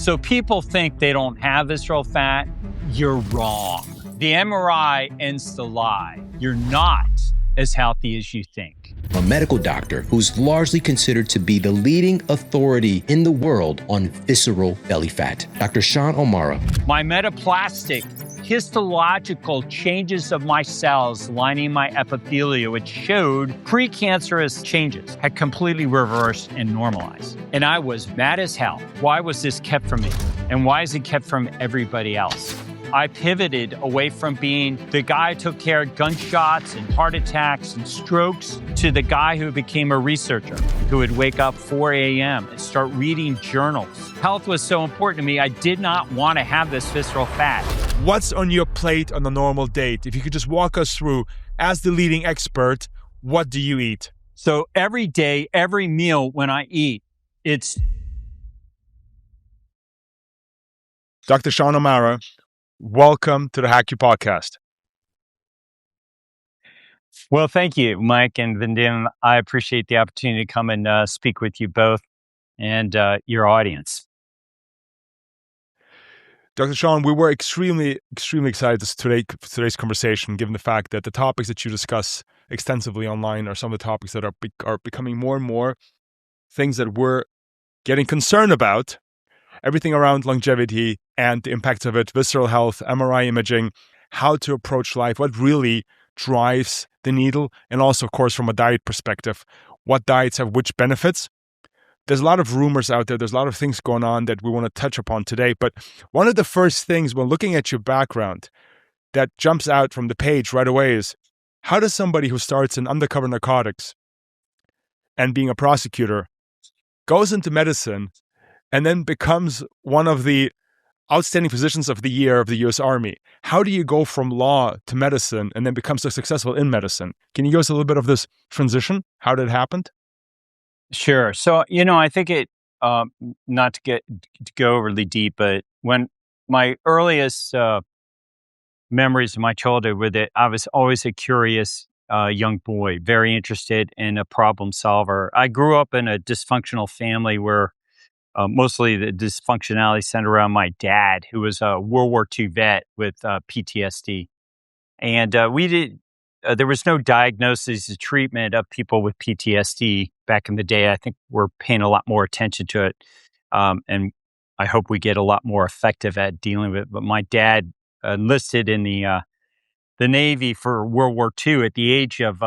So people think they don't have visceral fat. You're wrong. The MRI ends the lie. You're not as healthy as you think. A medical doctor who's largely considered to be the leading authority in the world on visceral belly fat, Dr. Sean O'Mara. My metaplastic histological changes of my cells lining my epithelia, which showed precancerous changes, had completely reversed and normalized. And I was mad as hell. Why was this kept from me? And why is it kept from everybody else? I pivoted away from being the guy who took care of gunshots and heart attacks and strokes to the guy who became a researcher, who would wake up 4 a.m. and start reading journals. Health was so important to me, I did not want to have this visceral fat. What's on your plate on a normal date? If you could just walk us through, as the leading expert, what do you eat? So every day, every meal when I eat, it's... Dr. Sean O'Mara, welcome to the Hack You Podcast. Well, thank you, Mike and Vindim. I appreciate the opportunity to come and speak with you both and your audience. Dr. Sean, we were extremely excited for today's conversation, given the fact that the topics that you discuss extensively online are some of the topics that are becoming more and more things that we're getting concerned about. Everything around longevity and the impacts of it, visceral health, MRI imaging, how to approach life, what really drives the needle, and also, of course, from a diet perspective, what diets have which benefits. There's a lot of rumors out there. There's a lot of things going on that we want to touch upon today. But one of the first things when looking at your background that jumps out from the page right away is, how does somebody who starts in undercover narcotics and being a prosecutor goes into medicine and then becomes one of the outstanding physicians of the year of the U.S. Army? How do you go from law to medicine and then become so successful in medicine? Can you give us a little bit of this transition? How did it happen? Sure. So, I think not to go overly deep, but when my earliest memories of my childhood were that I was always a curious young boy, very interested and a problem solver. I grew up in a dysfunctional family where mostly the dysfunctionality centered around my dad, who was a World War II vet with PTSD. And there was no diagnosis or treatment of people with PTSD back in the day. I think we're paying a lot more attention to it. And I hope we get a lot more effective at dealing with it. But my dad enlisted in the Navy for World War II at the age of,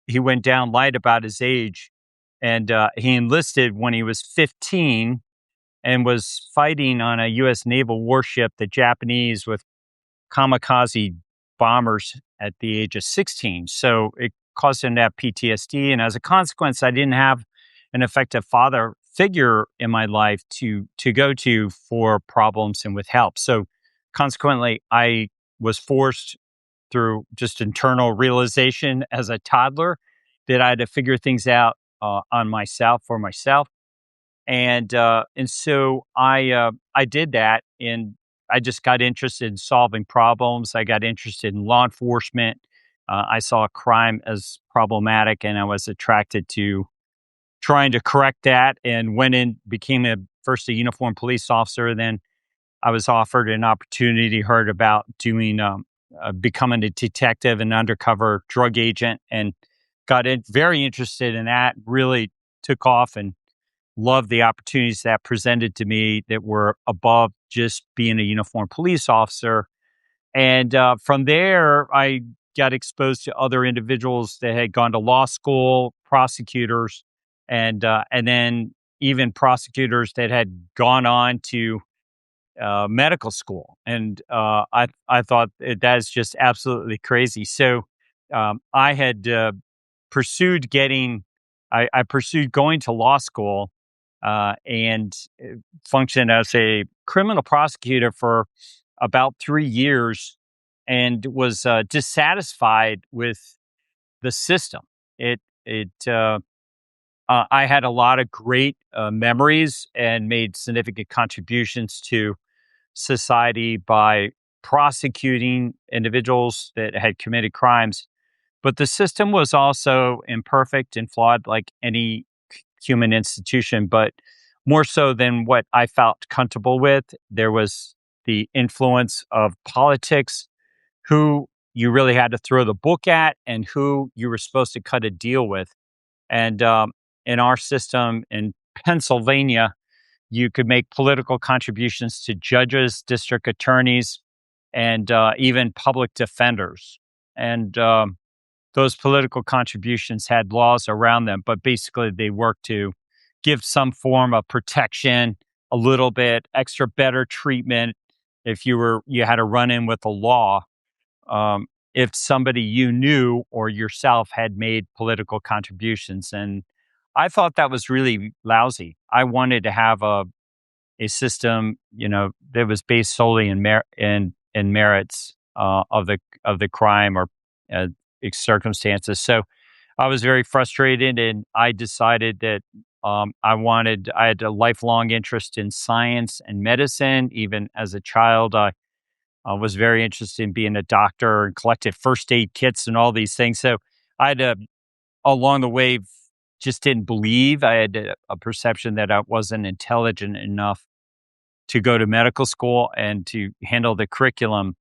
he went down light about his age. And he enlisted when he was 15 and was fighting on a U.S. naval warship, the Japanese, with kamikaze bombers at the age of 16. So it caused him to have PTSD. And as a consequence, I didn't have an effective father figure in my life to go to for problems and with help. So consequently, I was forced through just internal realization as a toddler that I had to figure things out on myself for myself. And so I did that, and I just got interested in solving problems. I got interested in law enforcement. I saw crime as problematic, and I was attracted to trying to correct that, and went in, became first a uniformed police officer. Then I was offered an opportunity, heard about doing, becoming a detective and undercover drug agent, and got very interested in that, really took off and loved the opportunities that presented to me that were above just being a uniformed police officer. And from there, I got exposed to other individuals that had gone to law school, prosecutors, and then even prosecutors that had gone on to medical school. And I thought that is just absolutely crazy. So I had pursued going to law school and functioned as a criminal prosecutor for about 3 years, and was dissatisfied with the system. I had a lot of great memories and made significant contributions to society by prosecuting individuals that had committed crimes. But the system was also imperfect and flawed, like any human institution. But more so than what I felt comfortable with. There was the influence of politics, who you really had to throw the book at and who you were supposed to cut a deal with. And in our system in Pennsylvania, you could make political contributions to judges, district attorneys, and even public defenders. And those political contributions had laws around them, but basically they worked to give some form of protection, a little bit extra better treatment if you had a run in with the law. Um, if somebody you knew or yourself had made political contributions. And I thought that was really lousy. I wanted to have a system, that was based solely in merits of the crime or uh, circumstances. So I was very frustrated, and I decided that I had a lifelong interest in science and medicine. Even as a child, I was very interested in being a doctor and collected first aid kits and all these things. So I had along the way, just didn't believe. I had a perception that I wasn't intelligent enough to go to medical school and to handle the curriculum.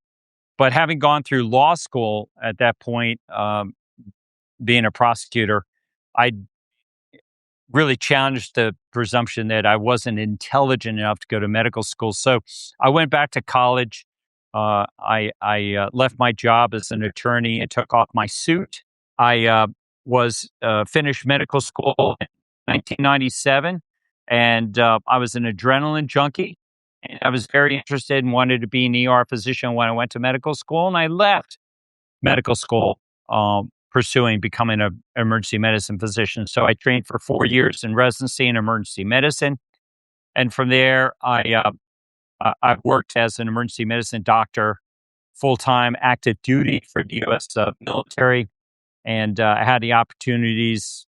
But having gone through law school at that point, being a prosecutor, I really challenged the presumption that I wasn't intelligent enough to go to medical school. So I went back to college. I left my job as an attorney and took off my suit. I was finished medical school in 1997, and I was an adrenaline junkie. And I was very interested and wanted to be an ER physician when I went to medical school, and I left medical school pursuing becoming an emergency medicine physician. So I trained for 4 years in residency in emergency medicine, and from there, I've worked as an emergency medicine doctor, full time, active duty for the U.S. Military, and I had the opportunities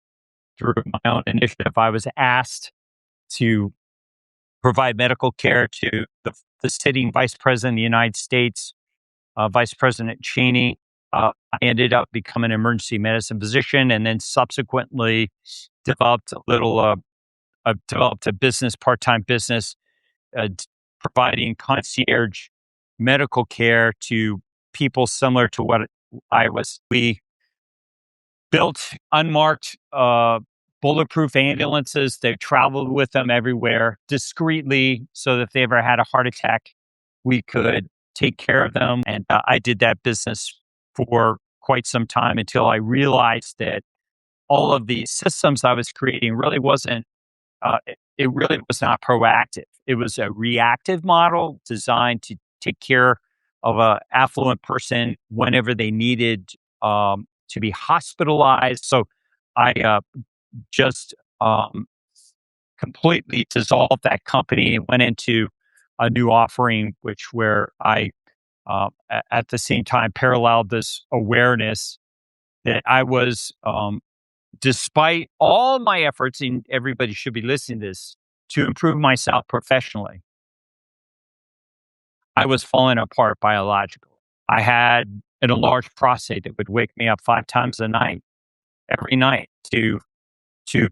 through my own initiative. I was asked to provide medical care to the sitting Vice President of the United States, Vice President Cheney. I ended up becoming an emergency medicine physician, and then subsequently developed developed a business, part-time business, providing concierge medical care to people similar to what I was. We built unmarked bulletproof ambulances. They traveled with them everywhere discreetly so that if they ever had a heart attack, we could take care of them. And I did that business for quite some time until I realized that all of the systems I was creating really wasn't, it really was not proactive. It was a reactive model designed to take care of an affluent person whenever they needed to be hospitalized. So I just completely dissolved that company and went into a new offering, where I, at the same time, paralleled this awareness that I was, despite all my efforts, and everybody should be listening to this, to improve myself professionally, I was falling apart biologically. I had an enlarged prostate that would wake me up 5 times a night, every night to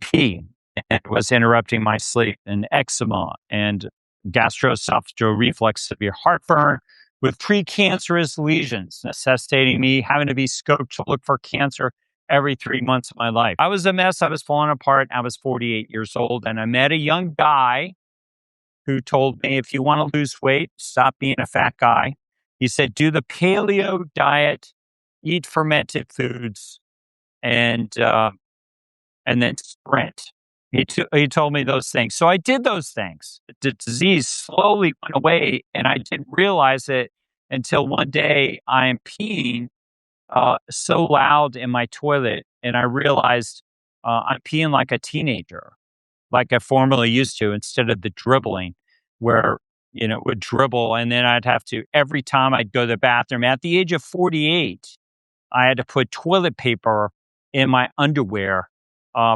pee, and was interrupting my sleep, and eczema and gastroesophageal reflux, severe heartburn with precancerous lesions, necessitating me having to be scoped to look for cancer every 3 months of my life. I was a mess. I was falling apart. I was 48 years old, and I met a young guy who told me, if you want to lose weight, stop being a fat guy. He said, do the paleo diet, eat fermented foods, and then sprint. He told me those things. So I did those things. The disease slowly went away, and I didn't realize it until one day I am peeing so loud in my toilet, and I realized I'm peeing like a teenager, like I formerly used to, instead of the dribbling, where it would dribble, and then I'd have to, every time I'd go to the bathroom. At the age of 48, I had to put toilet paper in my underwear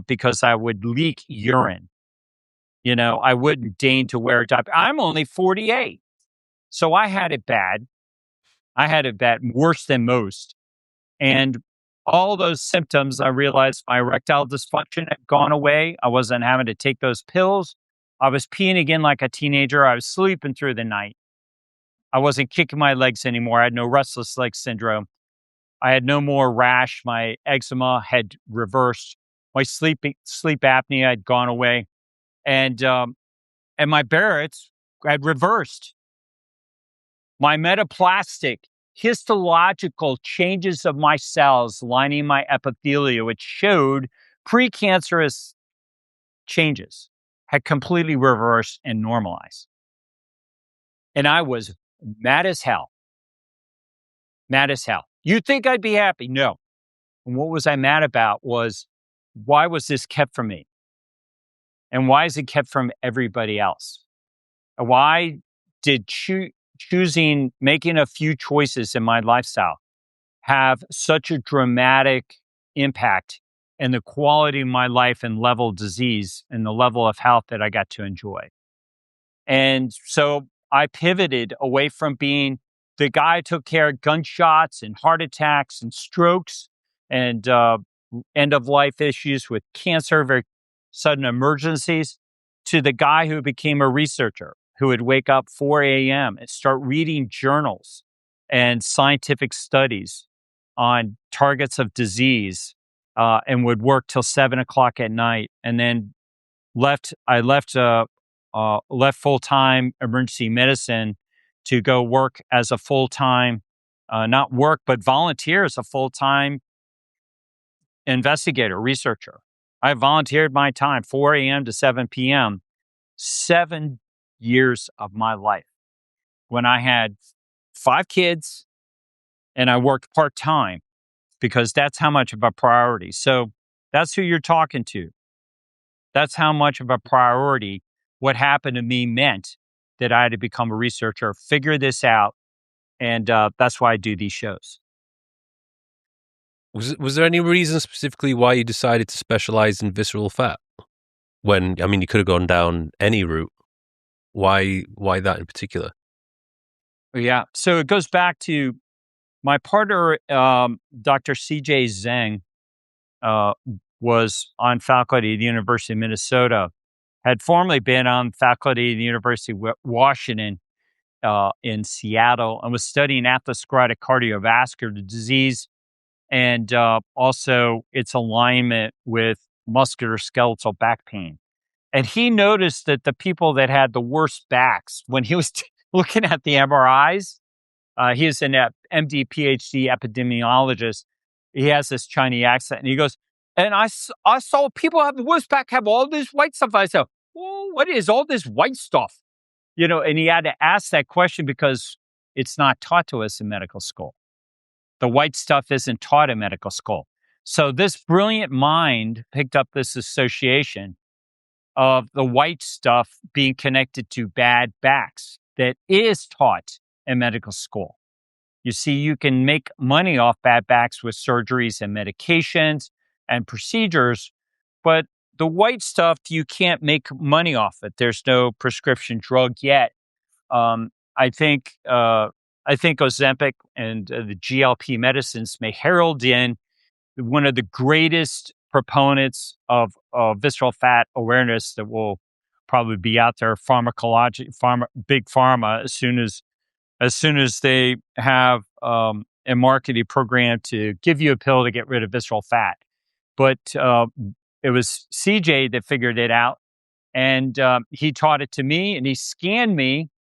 because I would leak urine. I wouldn't deign to wear a diaper. I'm only 48. So I had it bad. I had it bad, worse than most. And all those symptoms, I realized my erectile dysfunction had gone away. I wasn't having to take those pills. I was peeing again like a teenager. I was sleeping through the night. I wasn't kicking my legs anymore. I had no restless leg syndrome. I had no more rash. My eczema had reversed. My sleep apnea had gone away, and my Barrett's had reversed. My metaplastic histological changes of my cells lining my epithelia, which showed precancerous changes, had completely reversed and normalized. And I was mad as hell. Mad as hell. You'd think I'd be happy. No. And what was I mad about was, why was this kept from me? And why is it kept from everybody else? And why did making a few choices in my lifestyle have such a dramatic impact in the quality of my life and level of disease and the level of health that I got to enjoy? And so I pivoted away from being the guy who took care of gunshots and heart attacks and strokes and end of life issues with cancer, very sudden emergencies, to the guy who became a researcher who would wake up 4 a.m. and start reading journals and scientific studies on targets of disease, and would work till 7 o'clock at night, and then left full-time emergency medicine to go work as a full-time, not work, but volunteer as a full-time investigator, researcher. I volunteered my time, 4 a.m. to 7 p.m., 7 years of my life, when I had 5 kids and I worked part-time, because that's how much of a priority. So that's who you're talking to. That's how much of a priority what happened to me meant that I had to become a researcher, figure this out, and that's why I do these shows. Was there any reason specifically why you decided to specialize in visceral fat? When, I mean, you could have gone down any route. Why that in particular? Yeah, so it goes back to my partner, Dr. C.J. Zheng, was on faculty at the University of Minnesota, had formerly been on faculty at the University of Washington in Seattle, and was studying atherosclerotic cardiovascular disease and also its alignment with musculoskeletal back pain. And he noticed that the people that had the worst backs, when he was looking at the MRIs, he is an MD, PhD epidemiologist. He has this Chinese accent, and he goes, and I saw people have the worst back have all this white stuff. I said, well, what is all this white stuff? And he had to ask that question because it's not taught to us in medical school. The white stuff isn't taught in medical school. So this brilliant mind picked up this association of the white stuff being connected to bad backs that is taught in medical school. You see, you can make money off bad backs with surgeries and medications and procedures, but the white stuff, you can't make money off it. There's no prescription drug yet. I think Ozempic and the GLP medicines may herald in one of the greatest proponents of visceral fat awareness that will probably be out there. Big pharma, as soon as they have a marketing program to give you a pill to get rid of visceral fat. But it was CJ that figured it out, and he taught it to me, and he scanned me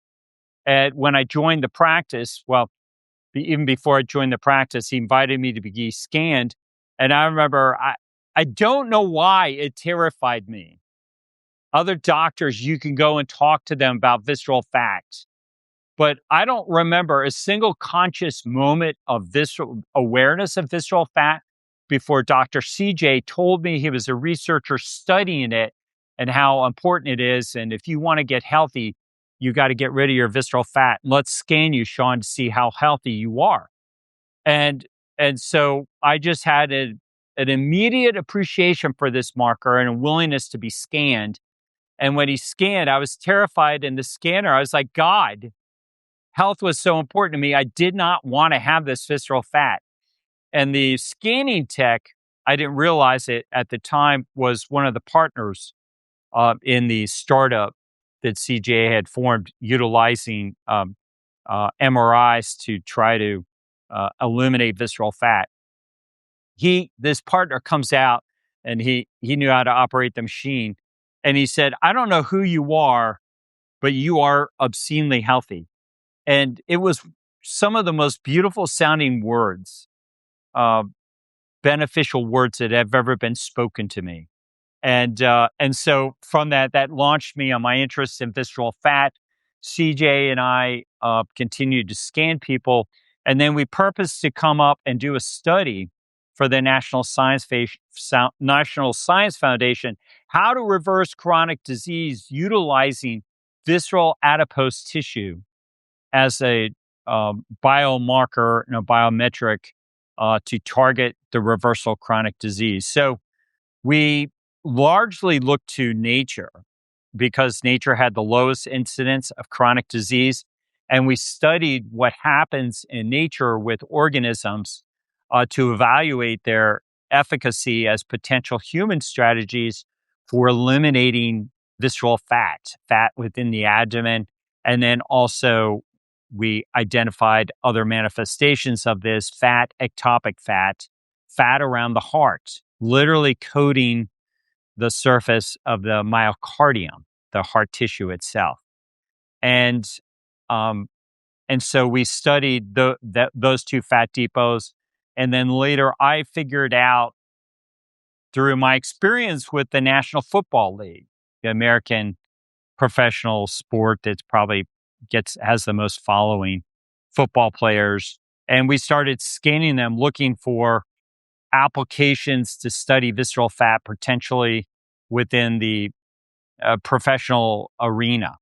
when I joined the practice. Well, even before I joined the practice, he invited me to be scanned. And I remember, I don't know why it terrified me. Other doctors, you can go and talk to them about visceral fat, but I don't remember a single conscious moment of visceral awareness of visceral fat before Dr. CJ told me he was a researcher studying it and how important it is. And if you want to get healthy, you got to get rid of your visceral fat. Let's scan you, Sean, to see how healthy you are. And so I just had an immediate appreciation for this marker and a willingness to be scanned. And when he scanned, I was terrified. In the scanner, I was like, God, health was so important to me. I did not want to have this visceral fat. And the scanning tech, I didn't realize it at the time, was one of the partners in the startup that CJ had formed utilizing MRIs to try to eliminate visceral fat. This partner comes out and he knew how to operate the machine. And he said, I don't know who you are, but you are obscenely healthy. And it was some of the most beautiful sounding words, beneficial words that have ever been spoken to me. And so from that launched me on my interest in visceral fat. CJ and I continued to scan people, and then we purposed to come up and do a study for the National Science Foundation, how to reverse chronic disease utilizing visceral adipose tissue as a biomarker and a biometric to target the reversal of chronic disease. So we largely looked to nature because nature had the lowest incidence of chronic disease. And we studied what happens in nature with organisms to evaluate their efficacy as potential human strategies for eliminating visceral fat within the abdomen. And then also we identified other manifestations of this fat, ectopic fat around the heart, literally coating the surface of the myocardium, the heart tissue itself. And so we studied those two fat depots. And then later I figured out through my experience with the National Football League, the American professional sport that's probably has the most following, football players. And we started scanning them, looking for applications to study visceral fat potentially within the professional arena.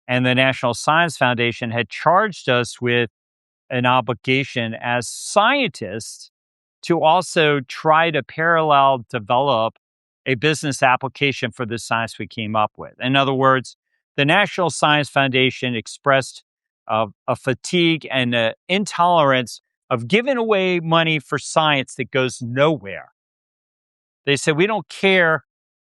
And the National Science Foundation had charged us with an obligation as scientists to also try to parallel develop a business application for the science we came up with. In other words, the National Science Foundation expressed a fatigue and an intolerance of giving away money for science that goes nowhere. They said, we don't care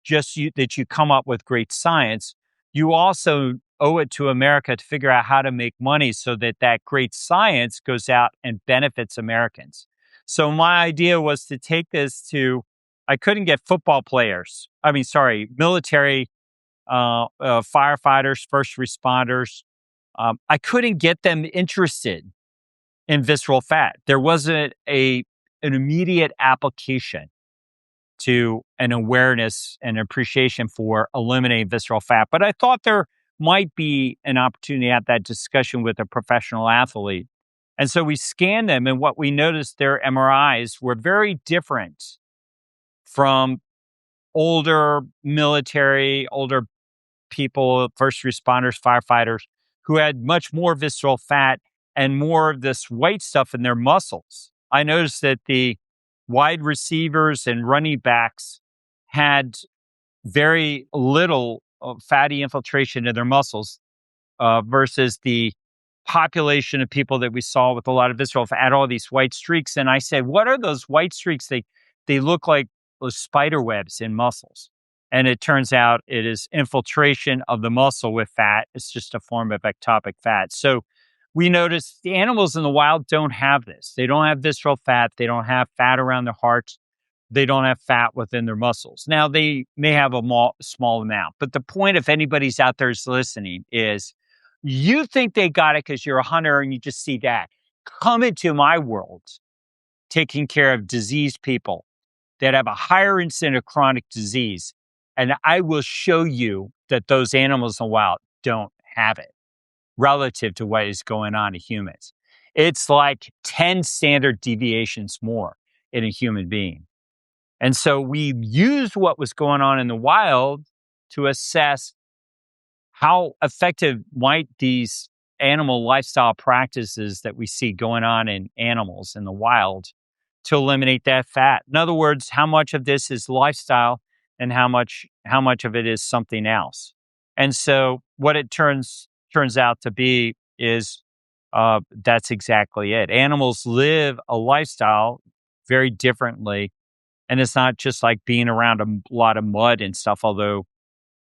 that you come up with great science. You also owe it to America to figure out how to make money so that great science goes out and benefits Americans. So my idea was to take this to, I couldn't get military firefighters, first responders. I couldn't get them interested in visceral fat. There wasn't an immediate application to an awareness and appreciation for eliminating visceral fat. But I thought there might be an opportunity to have that discussion with a professional athlete. And so we scanned them, and what we noticed, their MRIs were very different from older military, older people, first responders, firefighters, who had much more visceral fat and more of this white stuff in their muscles. I noticed that the wide receivers and running backs had very little fatty infiltration in their muscles versus the population of people that we saw with a lot of visceral fat had all these white streaks. And I said, what are those white streaks? They look like those spider webs in muscles. And it turns out it is infiltration of the muscle with fat. It's just a form of ectopic fat. So we noticed the animals in the wild don't have this. They don't have visceral fat. They don't have fat around their hearts. They don't have fat within their muscles. Now, they may have a small amount. But the point, if anybody's out there is listening, is you think they got it because you're a hunter and you just see that. Come into my world taking care of diseased people that have a higher incidence of chronic disease, and I will show you that those animals in the wild don't have it relative to what is going on in humans. It's like 10 standard deviations more in a human being. And so we used what was going on in the wild to assess how effective might these animal lifestyle practices that we see going on in animals in the wild to eliminate that fat. In other words, how much of this is lifestyle and how much of it is something else. And so what it turns out to be is that's exactly it. Animals live a lifestyle very differently. And it's not just like being around a lot of mud and stuff, although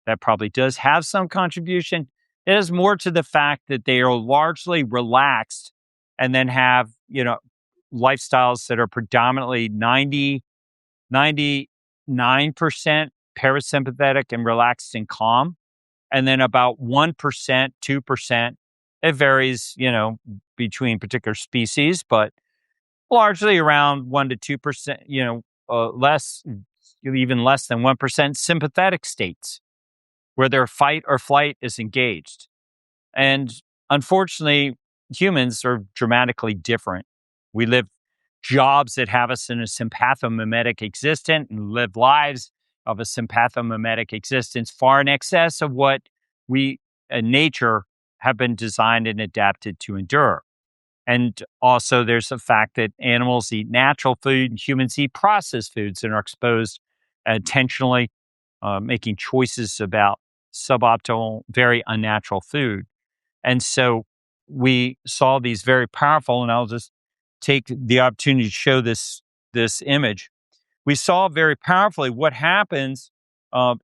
that probably does have some contribution. It is more to the fact that they are largely relaxed and then have, lifestyles that are predominantly 99% parasympathetic and relaxed and calm. And then about 1%, 2%, it varies, between particular species, but largely around 1 to 2%, less, even less than 1% sympathetic states where their fight or flight is engaged. And unfortunately, humans are dramatically different. We live jobs that have us in a sympathomimetic existence and live lives of a sympathomimetic existence far in excess of what we in nature have been designed and adapted to endure. And also there's the fact that animals eat natural food and humans eat processed foods and are exposed intentionally, making choices about suboptimal, very unnatural food. And so we saw these very powerful, and I'll just take the opportunity to show this image. We saw very powerfully what happens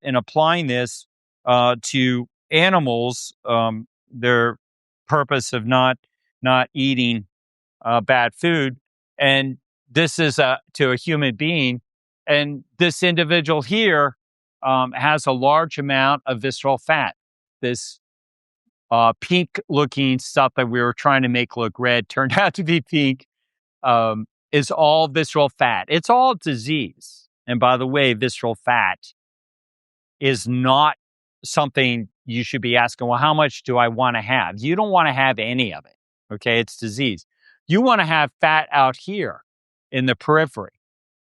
in applying this to animals, their purpose of not eating bad food. And this is to a human being. And this individual here has a large amount of visceral fat. This pink looking stuff that we were trying to make look red turned out to be pink, is all visceral fat. It's all disease. And by the way, visceral fat is not something you should be asking, well, how much do I want to have? You don't want to have any of it. Okay. It's disease. You want to have fat out here in the periphery.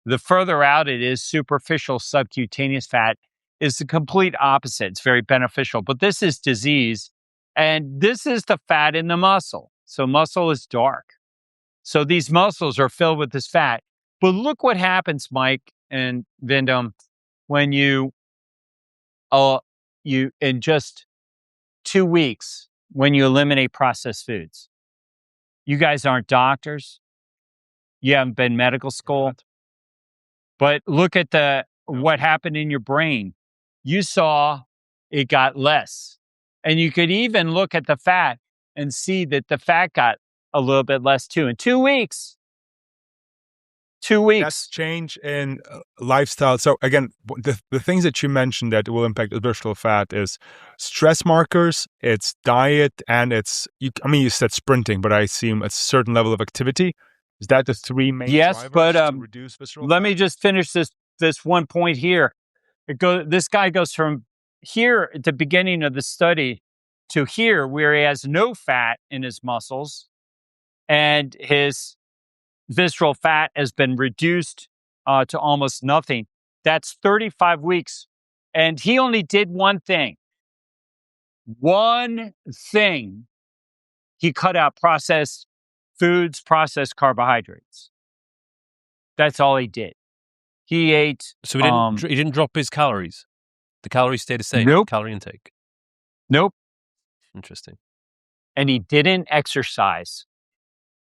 The further out it is, superficial subcutaneous fat is the complete opposite. It's very beneficial, but this is disease. And this is the fat in the muscle. So muscle is dark. So these muscles are filled with this fat. But look what happens, Mike and Vindom, when you in just 2 weeks, when you eliminate processed foods. You guys aren't doctors. You haven't been medical school. But look at what happened in your brain. You saw it got less. And you could even look at the fat and see that the fat got a little bit less too. In 2 weeks. 2 weeks. That's change in lifestyle. So again, the things that you mentioned that will impact visceral fat is stress markers, it's diet, and you said sprinting, but I assume a certain level of activity. Is that the three main drivers to reduce visceral fat? Let me just finish this one point here. This guy goes from here at the beginning of the study to here where he has no fat in his muscles and his visceral fat has been reduced to almost nothing. That's 35 weeks. And he only did one thing. One thing. He cut out processed foods, processed carbohydrates. That's all he did. He ate. So he didn't drop his calories. The calories stayed the same. Nope. Calorie intake. Nope. Interesting. And he didn't exercise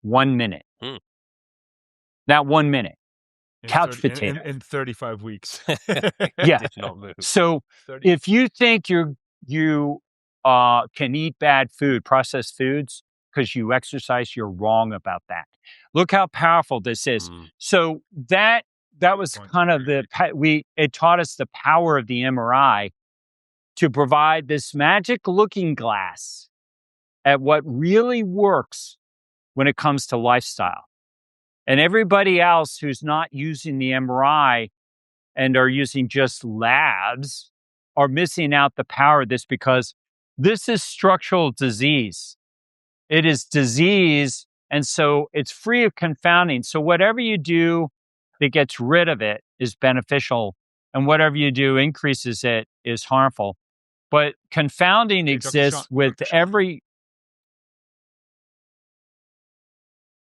1 minute. Not 1 minute. Couch potato. In 35 weeks. Yeah. Did not move. So if you think you can eat bad food, processed foods, because you exercise, you're wrong about that. Look how powerful this is. So that was kind of it taught us the power of the MRI to provide this magic looking glass at what really works when it comes to lifestyle. And everybody else who's not using the MRI and are using just labs are missing out the power of this, because this is structural disease. It is disease, and so it's free of confounding. So whatever you do that gets rid of it is beneficial, and whatever you do increases it is harmful. But confounding exists with every...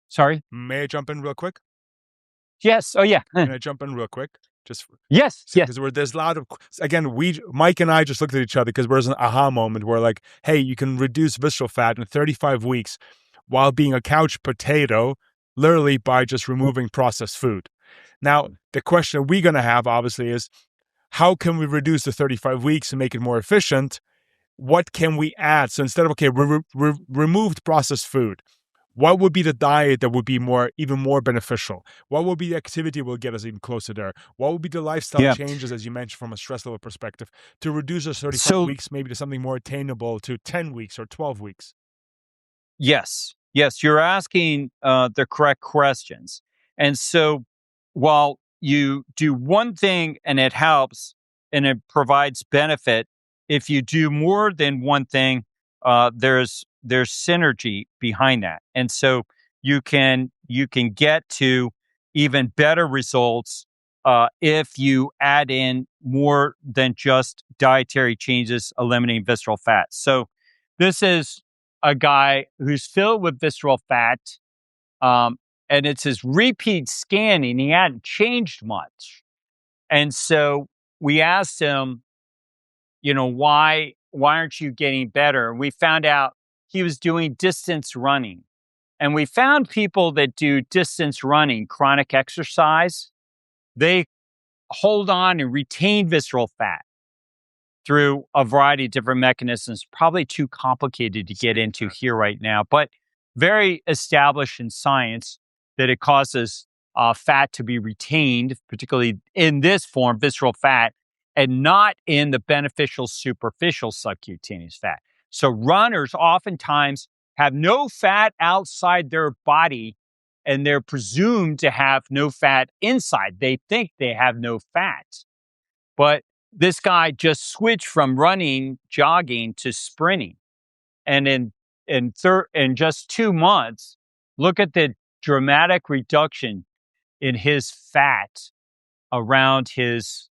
Sorry? May I jump in real quick? Yes. Oh, yeah. Can I jump in real quick? Yes. Because there's a lot of, again, Mike and I just looked at each other because there's an aha moment where like, hey, you can reduce visceral fat in 35 weeks while being a couch potato, literally by just removing processed food. Now, the question we're going to have obviously is, how can we reduce the 35 weeks and make it more efficient? What can we add? So instead of, okay, we removed processed food, what would be the diet that would be even more beneficial? What would be the activity that will get us even closer there? What would be the lifestyle changes, as you mentioned, from a stress level perspective, to reduce those 35 weeks maybe to something more attainable to 10 weeks or 12 weeks? Yes, you're asking the correct questions. And so while you do one thing and it helps and it provides benefit, if you do more than one thing, there's synergy behind that. And so you can get to even better results if you add in more than just dietary changes, eliminating visceral fat. So this is a guy who's filled with visceral fat, and it's his repeat scanning. He hadn't changed much. And so we asked him, why aren't you getting better? And we found out he was doing distance running. And we found people that do distance running, chronic exercise, they hold on and retain visceral fat through a variety of different mechanisms, probably too complicated to get into here right now, but very established in science that it causes fat to be retained, particularly in this form, visceral fat, and not in the beneficial superficial subcutaneous fat. So runners oftentimes have no fat outside their body, and they're presumed to have no fat inside. They think they have no fat. But this guy just switched from running, jogging to sprinting. And in just 2 months, look at the dramatic reduction in his fat around his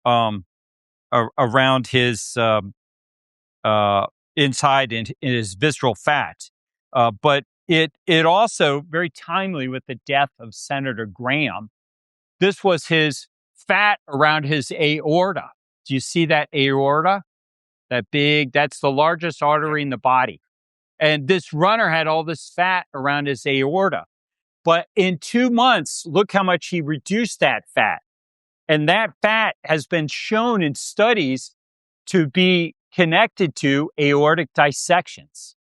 inside in his visceral fat. But it also very timely with the death of Senator Graham. This was his fat around his aorta. Do you see that aorta? That's the largest artery in the body. And this runner had all this fat around his aorta. But in 2 months, look how much he reduced that fat. And that fat has been shown in studies to be connected to aortic dissections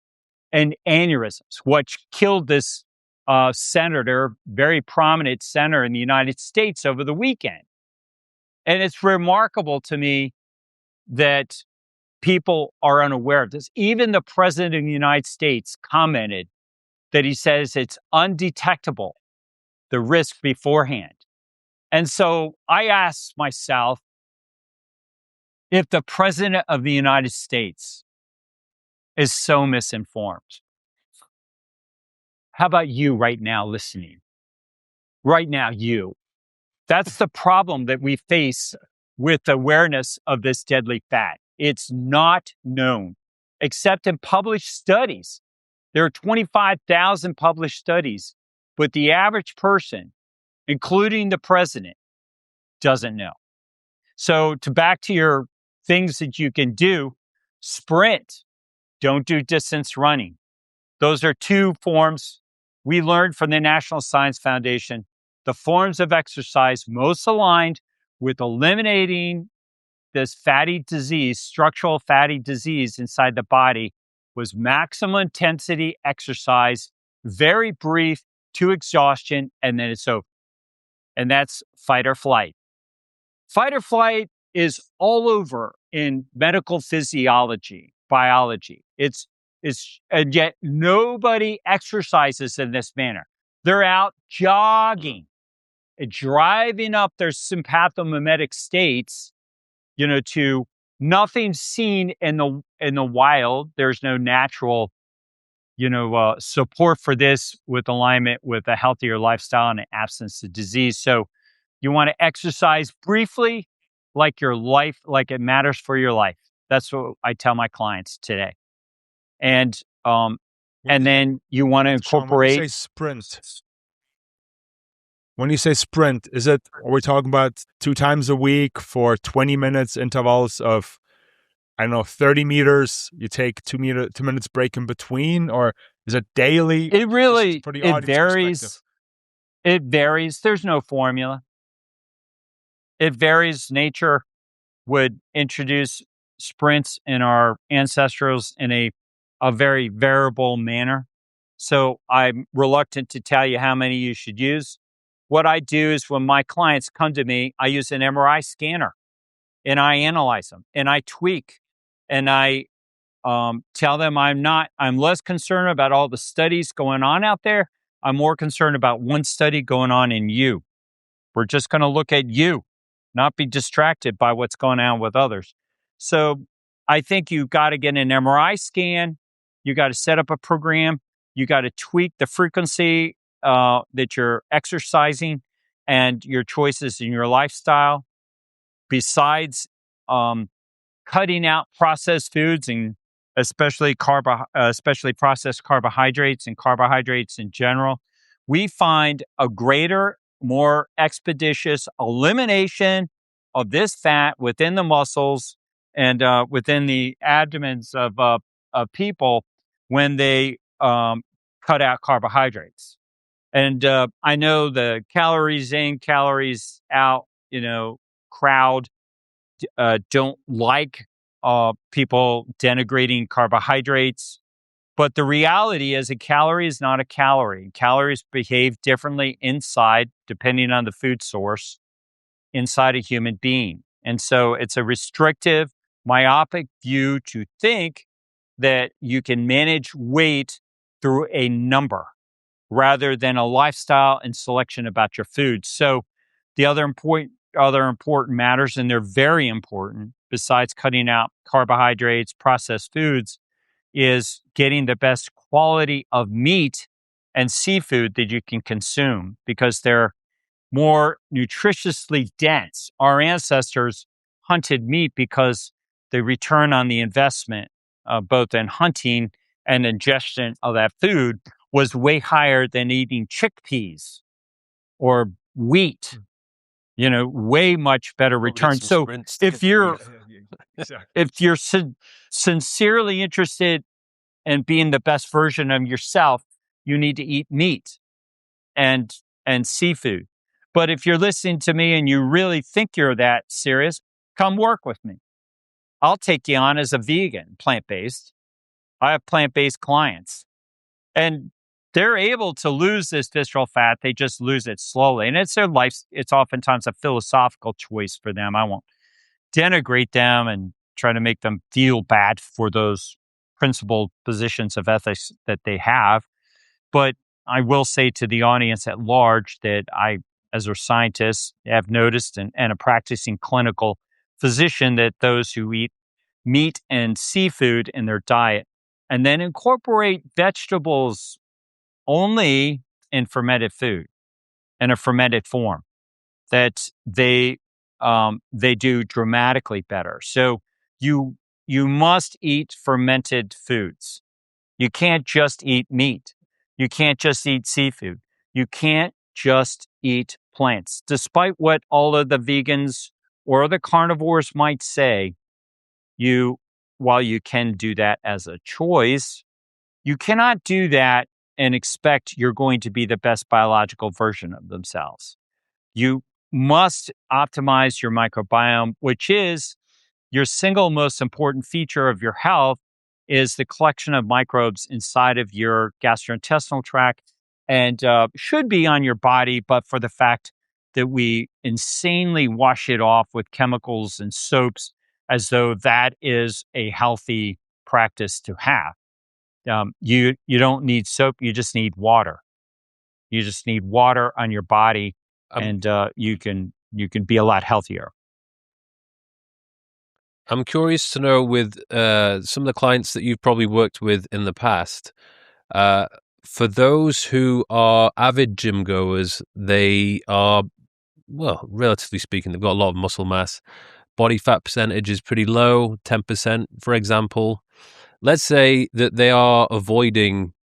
and aneurysms, which killed this senator, very prominent senator in the United States over the weekend. And it's remarkable to me that people are unaware of this. Even the president of the United States commented that he says it's undetectable, the risk beforehand. And so I asked myself, if the president of the United States is so misinformed, how about you right now listening? Right now, you. That's the problem that we face with awareness of this deadly fat. It's not known, except in published studies. There are 25,000 published studies, but the average person, including the president, doesn't know. So back to your things that you can do, sprint. Don't do distance running. Those are two forms we learned from the National Science Foundation, the forms of exercise most aligned with eliminating this fatty disease, structural fatty disease inside the body, was maximum intensity exercise, very brief to exhaustion, and then it's over. And that's fight or flight. Fight or flight is all over in medical physiology, biology. And yet nobody exercises in this manner. They're out jogging, driving up their sympathomimetic states, to nothing seen in the wild. There's no natural, support for this with alignment with a healthier lifestyle and an absence of disease. So you want to exercise briefly, like your life, like it matters for your life. That's what I tell my clients today. And then you want to incorporate. When you say sprint, are we talking about 2 times a week for 20 minutes intervals of, 30 meters? You take 2 minutes break in between, or is it daily? It varies. It varies. There's no formula. It varies. Nature would introduce sprints in our ancestrals in a very variable manner. So I'm reluctant to tell you how many you should use. What I do is when my clients come to me, I use an MRI scanner and I analyze them and I tweak and I tell them I'm less concerned about all the studies going on out there. I'm more concerned about one study going on in you. We're just going to look at you, not be distracted by what's going on with others. So I think you've got to get an MRI scan. You got to set up a program. You got to tweak the frequency that you're exercising and your choices in your lifestyle. Besides cutting out processed foods and especially processed carbohydrates and carbohydrates in general, we find a greater, more expeditious elimination of this fat within the muscles and within the abdomens of people when they cut out carbohydrates. And I know the calories in, calories out, crowd don't like people denigrating carbohydrates. But the reality is a calorie is not a calorie. Calories behave differently inside, depending on the food source, inside a human being. And so it's a restrictive, myopic view to think that you can manage weight through a number rather than a lifestyle and selection about your food. So the other important matters, and they're very important, besides cutting out carbohydrates, processed foods, is getting the best quality of meat and seafood that you can consume because they're more nutritiously dense. Our ancestors hunted meat because the return on the investment, both in hunting and ingestion of that food, was way higher than eating chickpeas or wheat. Way much better return. So if you're sincerely interested in being the best version of yourself, you need to eat meat and seafood. But if you're listening to me and you really think you're that serious, come work with me. I'll take you on as a vegan, plant-based. I have plant-based clients. And they're able to lose this visceral fat. They just lose it slowly. And it's their life. It's oftentimes a philosophical choice for them. I won't denigrate them and try to make them feel bad for those principled positions of ethics that they have. But I will say to the audience at large that I, as a scientist, have noticed and a practicing clinical physician that those who eat meat and seafood in their diet and then incorporate vegetables only in fermented food, in a fermented form, that they do dramatically better. So you must eat fermented foods. You can't just eat meat. You can't just eat seafood. You can't just eat plants. Despite what all of the vegans or the carnivores might say, while you can do that as a choice, you cannot do that and expect you're going to be the best biological version of themselves. You must optimize your microbiome, which is your single most important feature of your health, is the collection of microbes inside of your gastrointestinal tract and should be on your body, but for the fact that we insanely wash it off with chemicals and soaps as though that is a healthy practice to have. You don't need soap. You just need water. You just need water on your body, and you can be a lot healthier. I'm curious to know, with some of the clients that you've probably worked with in the past, for those who are avid gym goers, they are, well, relatively speaking, they've got a lot of muscle mass. Body fat percentage is pretty low, 10%, for example. Let's say that they are avoiding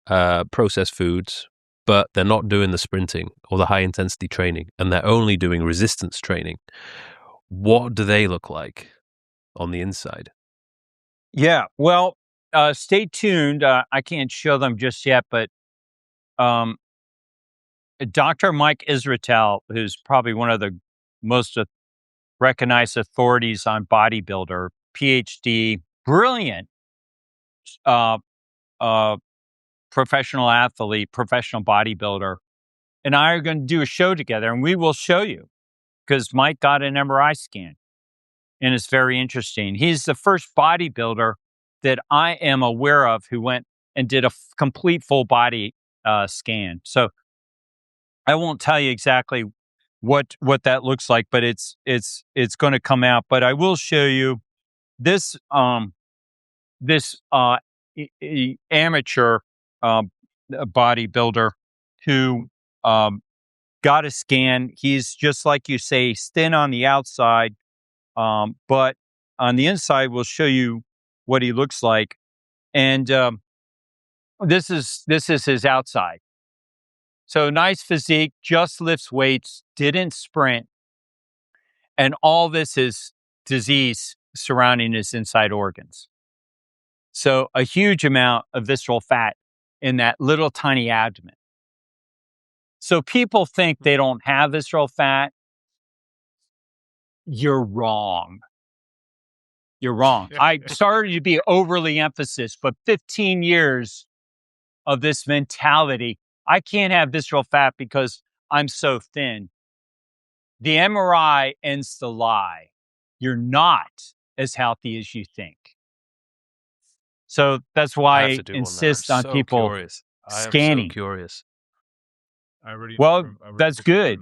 processed foods, but they're not doing the sprinting or the high intensity training, and they're only doing resistance training. What do they look like on the inside? Yeah, well, stay tuned. I can't show them just yet, but Dr. Mike Israetel, who's probably one of the most recognized authorities on bodybuilder, PhD, brilliant uh, professional athlete, professional bodybuilder, and I are going to do a show together, and we will show you because Mike got an MRI scan, and it's very interesting. He's the first bodybuilder that I am aware of who went and did a complete full body scan. So I won't tell you exactly what that looks like, but it's going to come out. But I will show you this this amateur bodybuilder who got a scan. He's just like you say, he's thin on the outside, but on the inside, we'll show you what he looks like. And this is his outside. So nice physique, just lifts weights, didn't sprint, and all this is disease surrounding his inside organs. So a huge amount of visceral fat in that little tiny abdomen. So people think they don't have visceral fat. You're wrong. You're wrong. I started to be overly emphasis, but 15 years of this mentality, I can't have visceral fat because I'm so thin. The MRI ends the lie. You're not as healthy as you think. So that's why I insist on people scanning. I am so curious. That's good.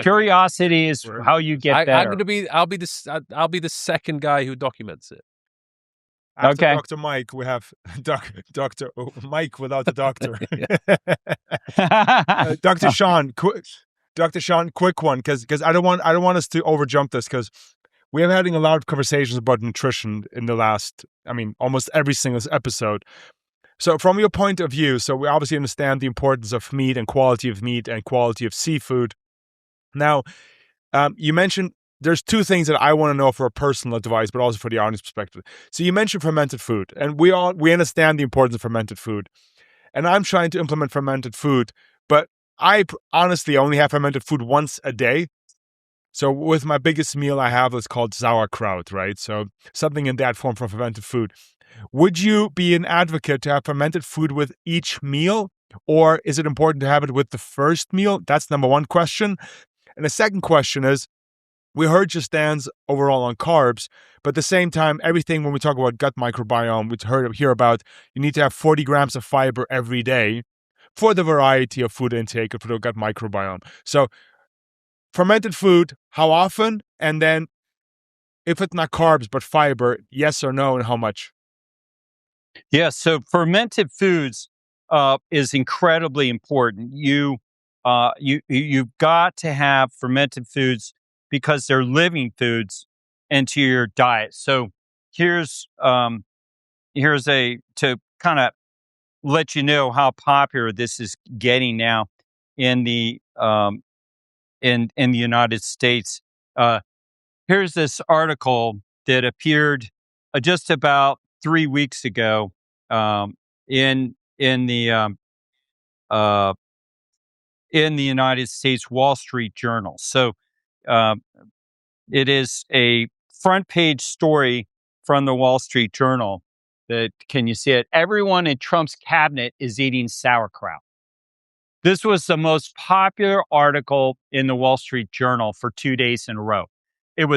Curiosity is how you get better. I'll be the second guy who documents it. After Dr. Mike, we have Dr. Mike without the doctor. Dr. Sean, quick one, because I don't want us to overjump this, because we have having a lot of conversations about nutrition in the last, almost every single episode. So from your point of view, so we obviously understand the importance of meat and quality of seafood. Now, you mentioned there's two things that I want to know for a personal advice, but also for the audience perspective. So you mentioned fermented food, and we understand the importance of fermented food. And I'm trying to implement fermented food, but I honestly only have fermented food once a day. So with my biggest meal I have is called sauerkraut, right? So something in that form for fermented food. Would you be an advocate to have fermented food with each meal, or is it important to have it with the first meal? That's number one question. And the second question is, we heard your stance overall on carbs, but at the same time, everything when we talk about gut microbiome, we hear about you need to have 40 grams of fiber every day for the variety of food intake for the gut microbiome. So fermented food, how often? And then if it's not carbs but fiber, yes or no, and how much? Yeah, so fermented foods is incredibly important. You've got to have fermented foods because they're living foods into your diet. So here's to kind of let you know how popular this is getting now in the in the United States. Here's this article that appeared just about 3 weeks ago in the United States Wall Street Journal. So it is a front page story from the Wall Street Journal. Can you see it? Everyone in Trump's cabinet is eating sauerkraut. This was the most popular article in the Wall Street Journal for 2 days in a row. It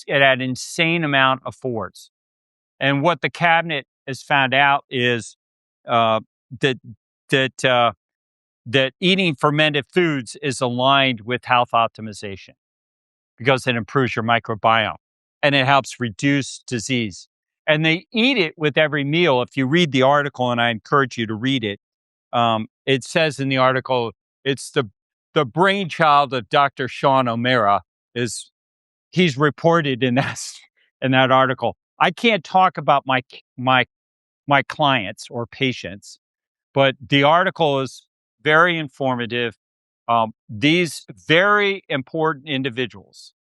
had insane amount of forwards. And what the cabinet has found out is that eating fermented foods is aligned with health optimization because it improves your microbiome and it helps reduce disease. And they eat it with every meal. If you read the article, and I encourage you to read it, it says in the article, it's the brainchild of Dr. Sean O'Mara. He's reported in that article. I can't talk about my clients or patients, but the article is very informative. These very important individuals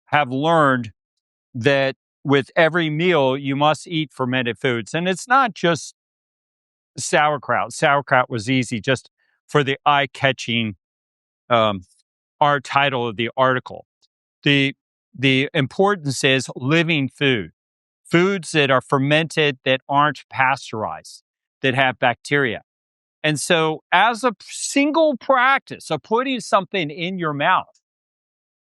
have learned that with every meal, you must eat fermented foods. And it's not just sauerkraut. Sauerkraut was easy just for the eye-catching our title of the article. the importance is living food, foods that are fermented, that aren't pasteurized, that have bacteria. And so as a single practice of putting something in your mouth,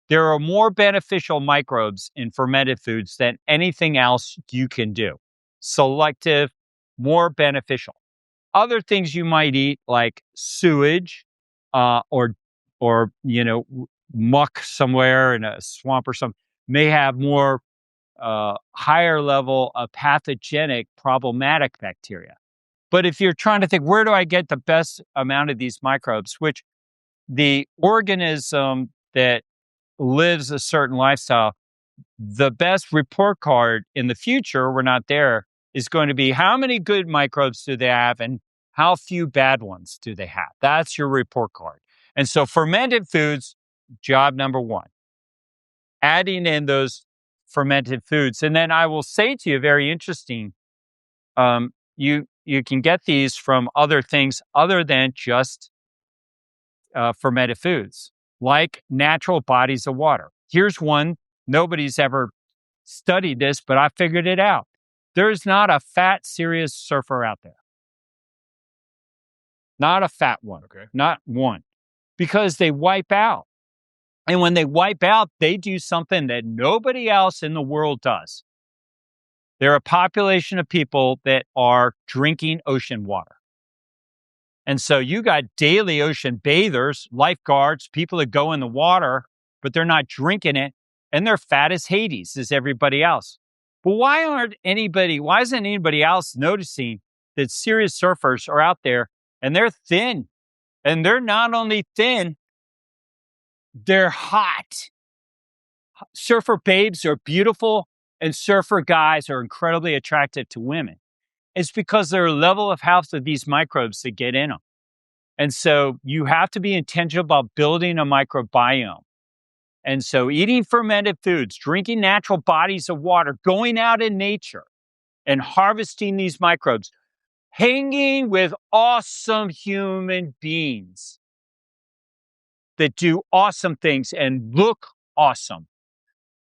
there are more beneficial microbes in fermented foods than anything else you can do. Selective, more beneficial. Other things you might eat, like sewage, or muck somewhere in a swamp or something, may have more higher level of pathogenic, problematic bacteria. But if you're trying to think, where do I get the best amount of these microbes, which the organism that lives a certain lifestyle, the best report card in the future, we're not there, is going to be how many good microbes do they have and how few bad ones do they have. That's your report card. And so fermented foods, job number one, adding in those fermented foods. And then I will say to you, very interesting, you can get these from other things other than just fermented foods, like natural bodies of water. Here's one. Nobody's ever studied this, but I figured it out. There's not a fat, serious surfer out there. Not a fat one. Okay. Not one. Because they wipe out. And when they wipe out, they do something that nobody else in the world does. They're a population of people that are drinking ocean water. And so you got daily ocean bathers, lifeguards, people that go in the water, but they're not drinking it. And they're fat as Hades, as everybody else. But why isn't anybody else noticing that serious surfers are out there and they're thin? And they're not only thin, they're hot. Surfer babes are beautiful and surfer guys are incredibly attractive to women. It's because their level of health of these microbes that get in them. And so you have to be intentional about building a microbiome. And so eating fermented foods, drinking natural bodies of water, going out in nature and harvesting these microbes, hanging with awesome human beings that do awesome things and look awesome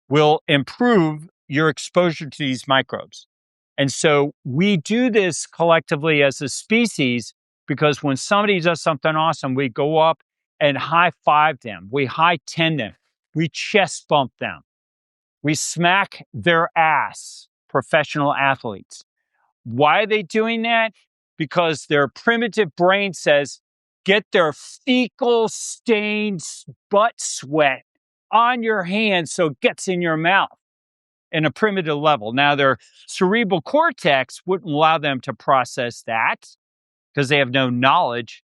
will improve your exposure to these microbes. And so we do this collectively as a species because when somebody does something awesome, we go up and high five them. We high 10 them. We chest bump them. We smack their ass, professional athletes. Why are they doing that? Because their primitive brain says, get their fecal stained butt sweat on your hands so it gets in your mouth in a primitive level. Now, their cerebral cortex wouldn't allow them to process that because they have no knowledge.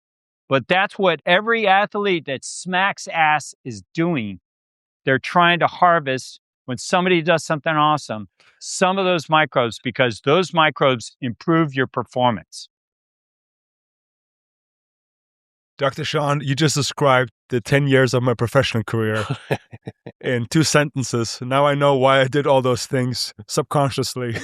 But that's what every athlete that smacks ass is doing. They're trying to harvest, when somebody does something awesome, some of those microbes, because those microbes improve your performance. Dr. Sean, you just described the 10 years of my professional career in 2 sentences. Now I know why I did all those things subconsciously.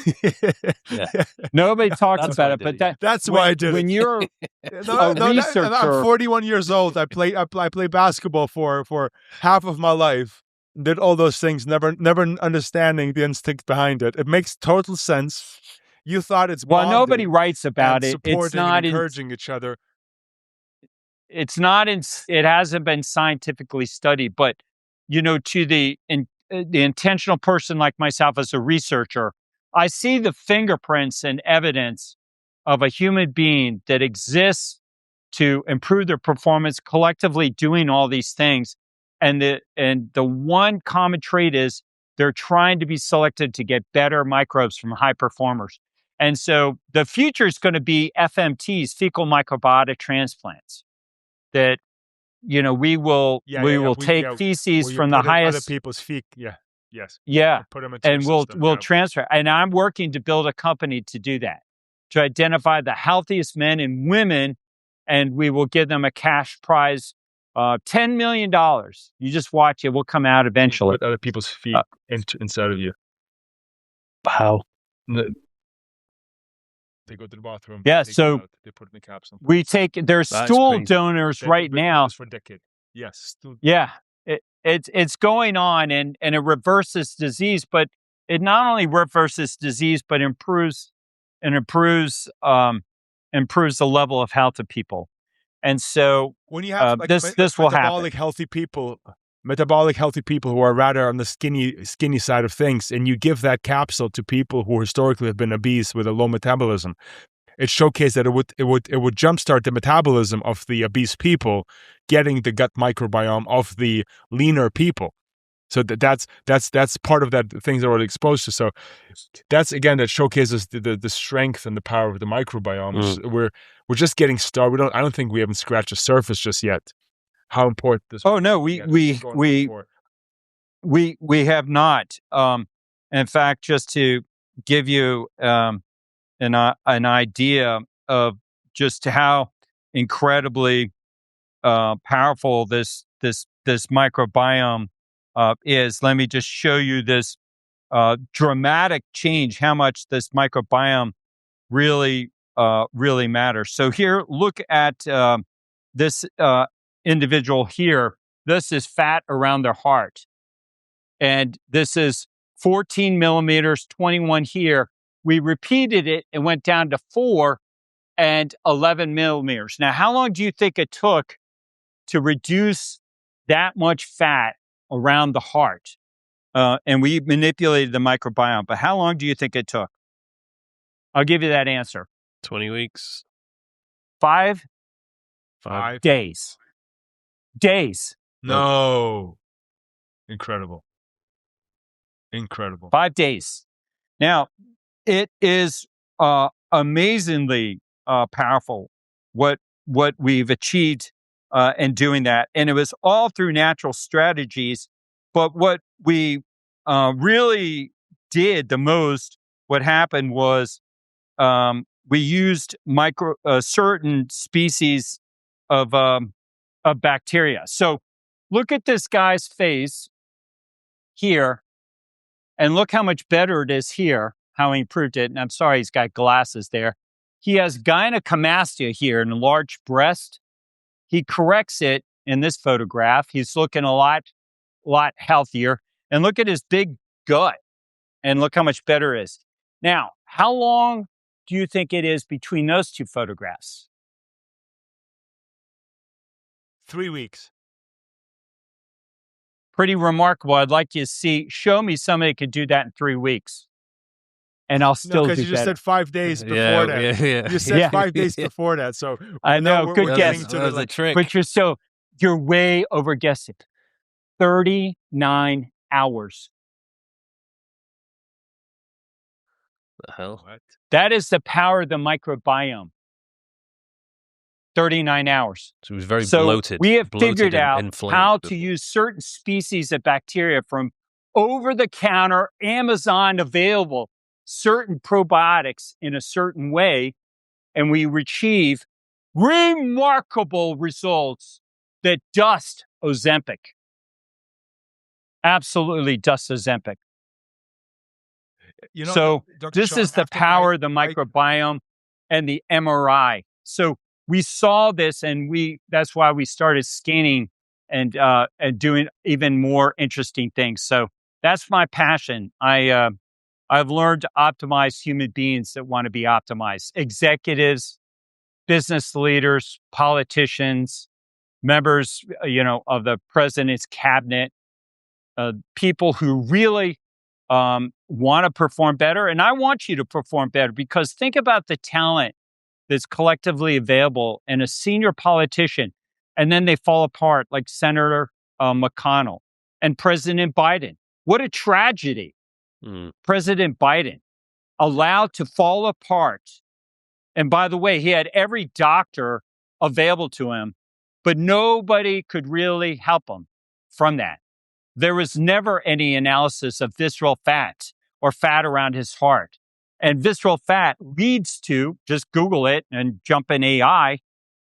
Yeah. Nobody talks about it, but that's why I did when it. you're a researcher. I'm 41 years old. I play basketball for half of my life. Did all those things, never understanding the instinct behind it. It makes total sense. You thought it's well, nobody writes about it. Supporting It's not and encouraging each other. It's not in. It hasn't been scientifically studied, but to the intentional person like myself as a researcher, I see the fingerprints and evidence of a human being that exists to improve their performance, collectively doing all these things. And the one common trait is they're trying to be selected to get better microbes from high performers. And so the future is going to be FMTs, fecal microbiota transplants. That we will take feces from the highest other people's feet. Yes. Put them into and we'll transfer. And I'm working to build a company to do that, to identify the healthiest men and women, and we will give them a cash prize, $10 million. You just watch; it will come out eventually. Put other people's feet inside of you. Wow. They go to the bathroom. Yeah, so they put in the capsule. We take their stool donors right now. For a decade. Yes. Yeah, it's going on, and it reverses disease, but it not only reverses disease, but improves improves the level of health of people. And so when you have like this will happen. Metabolic healthy people who are rather on the skinny side of things, and you give that capsule to people who historically have been obese with a low metabolism, it showcased that it would jumpstart the metabolism of the obese people, getting the gut microbiome of the leaner people. So that's part of that things they're already exposed to. So that's, again, that showcases the strength and the power of the microbiome. We're just getting started. I don't think we haven't scratched the surface just yet. How important this? Oh no, we have not. In fact, just to give you an idea of just how incredibly powerful this microbiome is, let me just show you this dramatic change. How much this microbiome really matters. So here, look at this individual here. This is fat around their heart, and this is 14 millimeters, 21 here. We repeated it and went down to 4 and 11 millimeters. Now, how long do you think it took to reduce that much fat around the heart? And we manipulated the microbiome, but how long do you think it took? I'll give you that answer. 20 weeks. 5 5 days. Days. No. Incredible. 5 days. Now, it is amazingly powerful what we've achieved in doing that. And it was all through natural strategies. But what we really did the most, what happened was we used certain species of bacteria. So look at this guy's face here, and look how much better it is here, how he improved it. And I'm sorry, he's got glasses there. He has gynecomastia here, an enlarged breast. He corrects it in this photograph. He's looking a lot healthier. And look at his big gut, and look how much better it is. Now, how long do you think it is between those two photographs? 3 weeks. Pretty remarkable. I'd like you to show me somebody who could do that in 3 weeks. And I'll still do because you just said 5 days before that. Yeah. You said 5 days before that. So I know, good guess. That was a trick. But you're way over guessing. 39 hours. The hell? What? That is the power of the microbiome. 39 hours. So it was very So bloated. we have bloated figured and out inflamed. how to use certain species of bacteria from over-the-counter, Amazon available, certain probiotics in a certain way, and we achieve remarkable results that dust Ozempic. Absolutely dust Ozempic. So Dr. this Sean, is the after power of the microbiome and the MRI. So we saw this, and that's why we started scanning and doing even more interesting things. So that's my passion. I've learned to optimize human beings that want to be optimized. Executives, business leaders, politicians, members, of the president's cabinet, people who really want to perform better. And I want you to perform better, because think about the talent that's collectively available in a senior politician, and then they fall apart, like Senator McConnell and President Biden. What a tragedy. President Biden allowed to fall apart. And by the way, he had every doctor available to him, but nobody could really help him from that. There was never any analysis of visceral fat or fat around his heart. And visceral fat leads to, just Google it and jump in AI,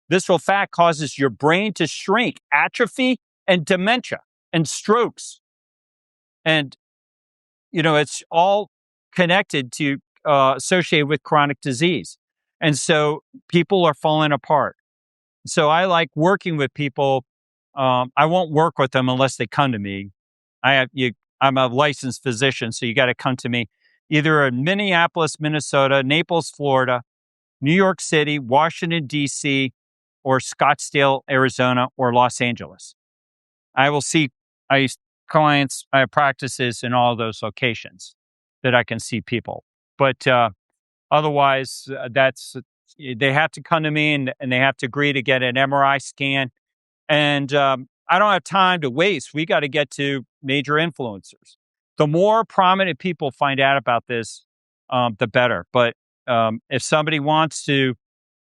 visceral fat causes your brain to shrink, atrophy, and dementia, and strokes. And, it's all connected to, associated with chronic disease. And so people are falling apart. So I like working with people I won't work with them unless they come to me. I'm a licensed physician, so you got to come to me either in Minneapolis, Minnesota, Naples, Florida, New York City, Washington, D.C., or Scottsdale, Arizona, or Los Angeles. I will see clients, I have practices in all those locations that I can see people. But otherwise, they have to come to me and they have to agree to get an MRI scan. And I don't have time to waste. We got to get to major influencers. The more prominent people find out about this, the better. But if somebody wants to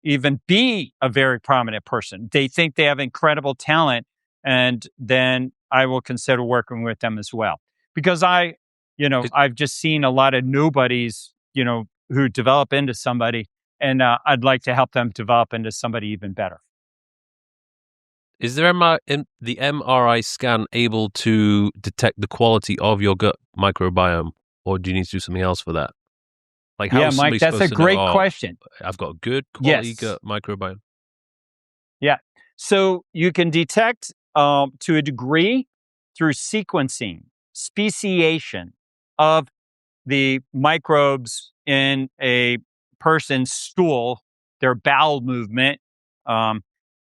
even be a very prominent person, they think they have incredible talent, and then I will consider working with them as well. Because I've just seen a lot of nobodies, who develop into somebody, and I'd like to help them develop into somebody even better. Is there the MRI scan able to detect the quality of your gut microbiome, or do you need to do something else for that? Like, how is Mike, somebody that's a supposed to know, great question. I've got a good quality Yes. gut microbiome? Yeah. So you can detect to a degree through sequencing, speciation of the microbes in a person's stool, their bowel movement,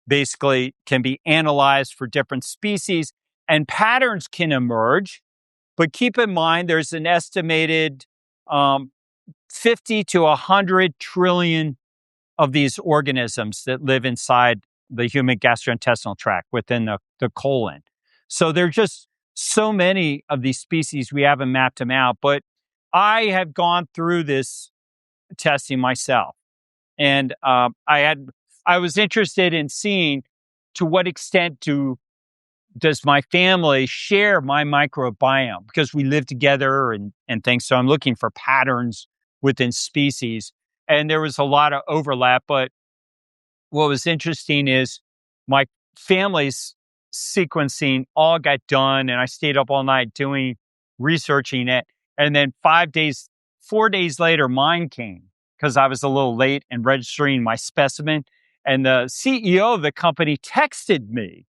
basically can be analyzed for different species, and patterns can emerge. But keep in mind, there's an estimated 50 to 100 trillion of these organisms that live inside the human gastrointestinal tract within the colon. So there's just so many of these species, we haven't mapped them out. But I have gone through this testing myself. And I was interested in seeing to what extent does my family share my microbiome, because we live together and things. So I'm looking for patterns within species. And there was a lot of overlap. But what was interesting is my family's sequencing all got done, and I stayed up all night researching it. And then 4 days later, mine came because I was a little late in registering my specimen. And the CEO of the company texted me.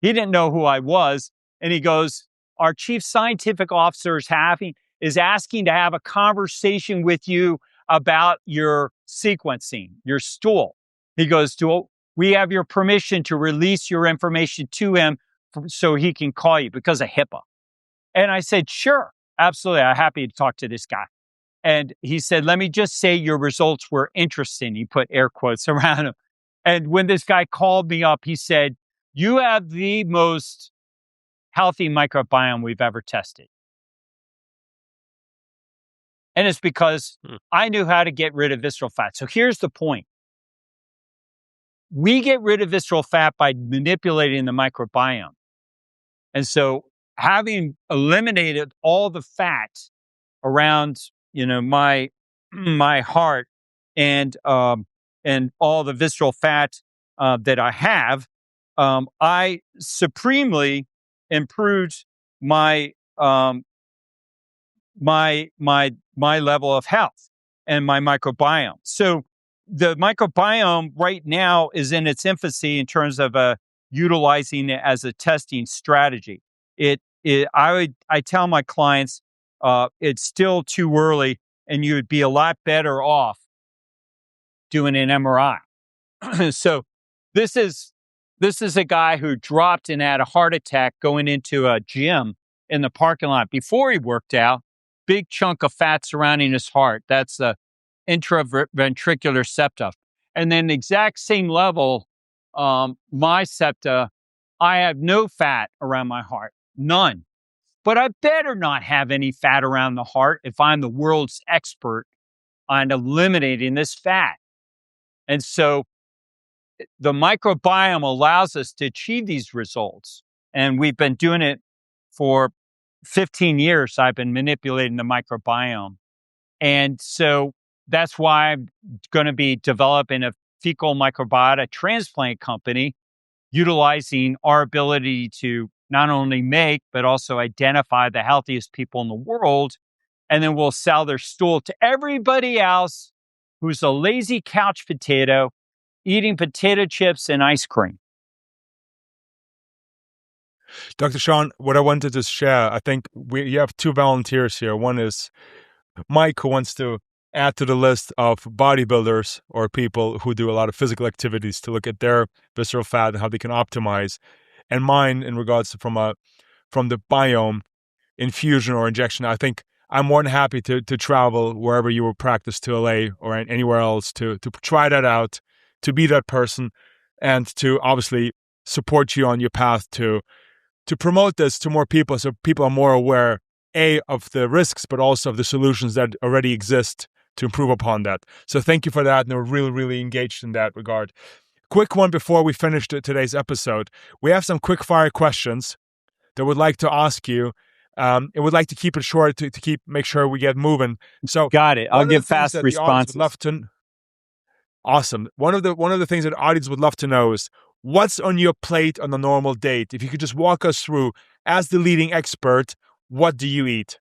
He didn't know who I was. And he goes, our chief scientific officer is asking to have a conversation with you about your sequencing, your stool. He goes, do we have your permission to release your information to him so he can call you because of HIPAA? And I said, sure, absolutely. I'm happy to talk to this guy. And he said, let me just say your results were interesting. He put air quotes around them. And when this guy called me up, he said, you have the most healthy microbiome we've ever tested. And it's because I knew how to get rid of visceral fat. So here's the point. We get rid of visceral fat by manipulating the microbiome. And so having eliminated all the fat around, my heart and all the visceral fat that I have, I supremely improved my my level of health and my microbiome. So the microbiome right now is in its infancy in terms of utilizing it as a testing strategy. I tell my clients it's still too early, and you would be a lot better off doing an MRI. So this is a guy who dropped and had a heart attack going into a gym in the parking lot before he worked out. Big chunk of fat surrounding his heart. That's the intraventricular septa. And then the exact same level, my septa, I have no fat around my heart, none. But I better not have any fat around the heart if I'm the world's expert on eliminating this fat. And so the microbiome allows us to achieve these results. And we've been doing it for 15 years. I've been manipulating the microbiome. And so that's why I'm going to be developing a fecal microbiota transplant company, utilizing our ability to not only make, but also identify the healthiest people in the world. And then we'll sell their stool to everybody else who's a lazy couch potato eating potato chips and ice cream. Dr. Sean, what I wanted to share, I think you have two volunteers here. One is Mike, who wants to add to the list of bodybuilders or people who do a lot of physical activities to look at their visceral fat and how they can optimize. And mine, in regards to from the biome infusion or injection, I think I'm more than happy to travel wherever you will practice, to LA or anywhere else, to try that out, to be that person, and to obviously support you on your path to promote this to more people, so people are more aware, A, of the risks, but also of the solutions that already exist to improve upon that. So thank you for that, and we're really, really engaged in that regard. Quick one before we finish today's episode. We have some quick fire questions that we'd like to ask you. And would like to keep it short to make sure we get moving. So got it. I'll give fast responses. Awesome. One of the things that audience would love to know is what's on your plate on a normal date. If you could just walk us through, as the leading expert, what do you eat?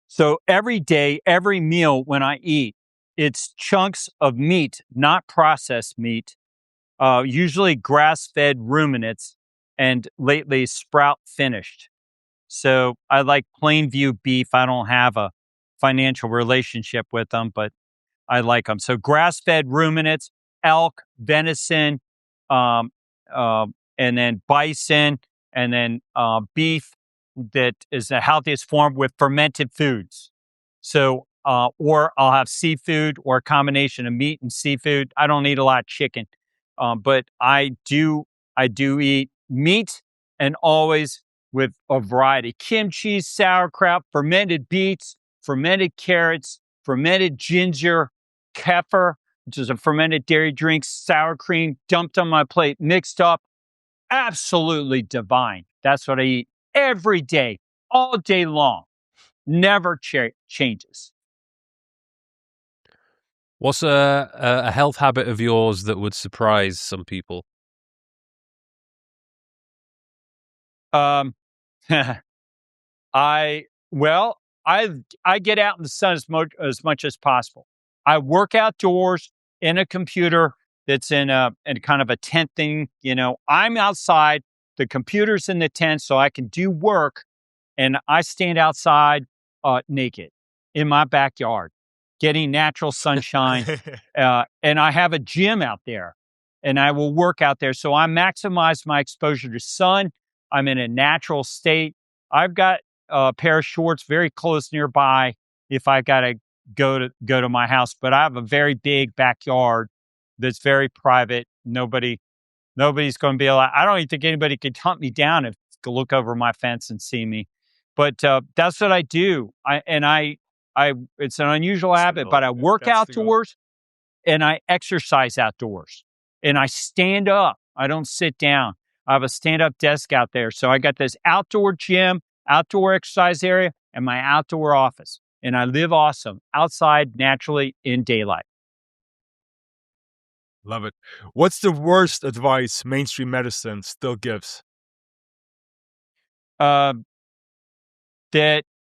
So every day, every meal when I eat, it's chunks of meat, not processed meat, usually grass-fed ruminants, and lately sprout finished. So I like Plainview beef. I don't have a financial relationship with them, but I like them. So grass-fed ruminants, elk, venison, um, and then bison, and then beef that is the healthiest form with fermented foods. So, or I'll have seafood or a combination of meat and seafood. I don't eat a lot of chicken, but I do eat meat, and always with a variety: kimchi, sauerkraut, fermented beets, fermented carrots, fermented ginger, kefir, which is a fermented dairy drink, sour cream, dumped on my plate, mixed up. Absolutely divine. That's what I eat every day, all day long. Never changes. What's a health habit of yours that would surprise some people? I get out in the sun as much as possible. I work outdoors in a computer that's in kind of a tent thing. I'm outside. The computer's in the tent, so I can do work, and I stand outside naked in my backyard, getting natural sunshine. And I have a gym out there, and I will work out there. So I maximize my exposure to sun. I'm in a natural state. I've got a pair of shorts very close nearby if I got to go to my house. But I have a very big backyard that's very private. Nobody's going to be allowed. I don't even think anybody could hunt me down if to look over my fence and see me. But that's what I do. It's an unusual habit, but I work outdoors and I exercise outdoors, and I stand up. I don't sit down. I have a stand-up desk out there. So I got this outdoor gym, outdoor exercise area, and my outdoor office. And I live awesome outside, naturally, in daylight. Love it. What's the worst advice mainstream medicine still gives? That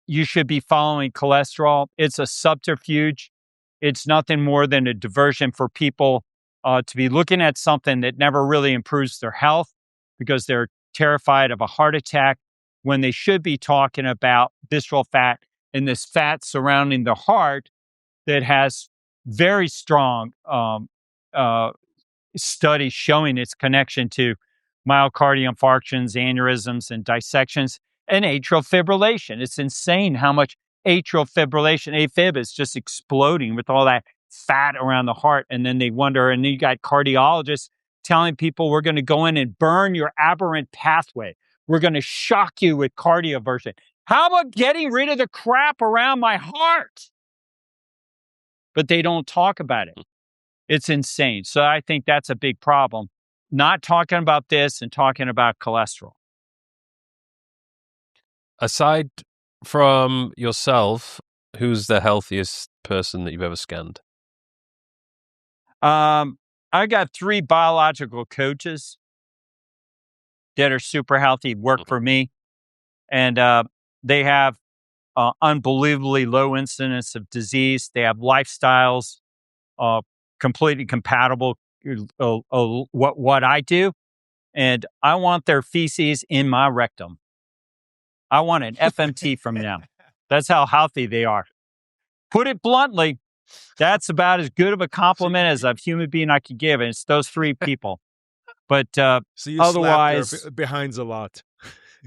you should be following cholesterol. It's a subterfuge. It's nothing more than a diversion for people to be looking at something that never really improves their health, because they're terrified of a heart attack, when they should be talking about visceral fat and this fat surrounding the heart that has very strong studies showing its connection to myocardial infarctions, aneurysms, and dissections, and atrial fibrillation. It's insane how much atrial fibrillation, AFib, is just exploding with all that fat around the heart. And then they wonder, and then you got cardiologists telling people, we're going to go in and burn your aberrant pathway. We're going to shock you with cardioversion. How about getting rid of the crap around my heart? But they don't talk about it. It's insane. So I think that's a big problem. Not talking about this and talking about cholesterol. Aside from yourself, who's the healthiest person that you've ever scanned? I got 3 biological coaches that are super healthy, work for me. And they have unbelievably low incidence of disease. They have lifestyles completely compatible what I do. and I want their feces in my rectum. I want an FMT from them. That's how healthy they are. Put it bluntly, that's about as good of a compliment as a human being I could give, and it's those 3 people. But So you otherwise, slap their behinds a lot.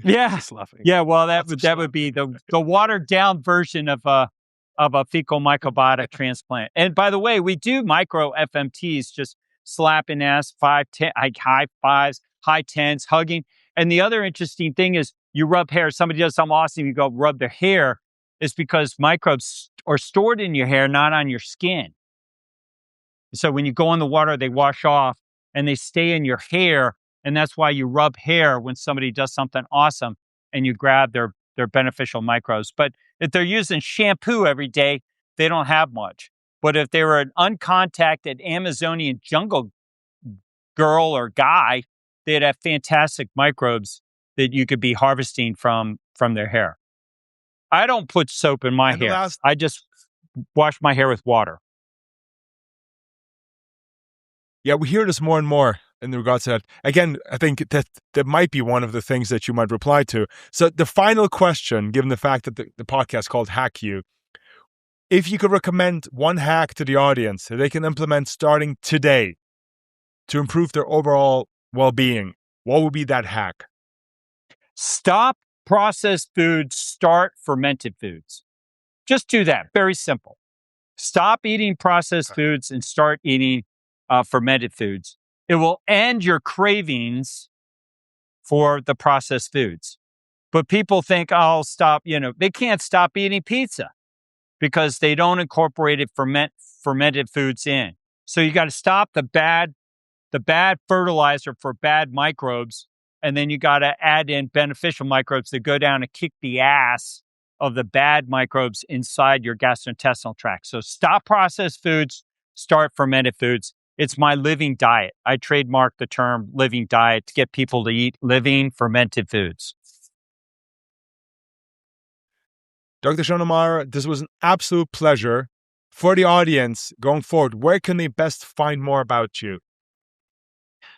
yeah, Just laughing. yeah. Well, that Lots of would be the watered down version of a fecal microbiota transplant. And by the way, we do micro FMTs, just slapping ass, 5, 10, like high fives, high tens, hugging. And the other interesting thing is, you rub hair. Somebody does something awesome, you go rub their hair. It's because microbes are stored in your hair, not on your skin. So when you go in the water, they wash off and they stay in your hair. And that's why you rub hair when somebody does something awesome and you grab their beneficial microbes. But if they're using shampoo every day, they don't have much. But if they were an uncontacted Amazonian jungle girl or guy, they'd have fantastic microbes that you could be harvesting from their hair. I don't put soap in my hair. I just wash my hair with water. Yeah, we hear this more and more in regards to that. Again, I think that might be one of the things that you might reply to. So the final question, given the fact that the podcast is called Hack You, if you could recommend one hack to the audience that they can implement starting today to improve their overall well-being, what would be that hack? Stop processed foods, start fermented foods. Just do that. Very simple. Stop eating processed foods and start eating fermented foods. It will end your cravings for the processed foods. But people think, I'll stop, they can't stop eating pizza because they don't incorporate fermented foods in. So you got to stop the bad fertilizer for bad microbes, and then you got to add in beneficial microbes that go down and kick the ass of the bad microbes inside your gastrointestinal tract. So stop processed foods, start fermented foods. It's my living diet. I trademarked the term living diet to get people to eat living fermented foods. Dr. Schoenemeyer, this was an absolute pleasure. For the audience going forward, where can they best find more about you?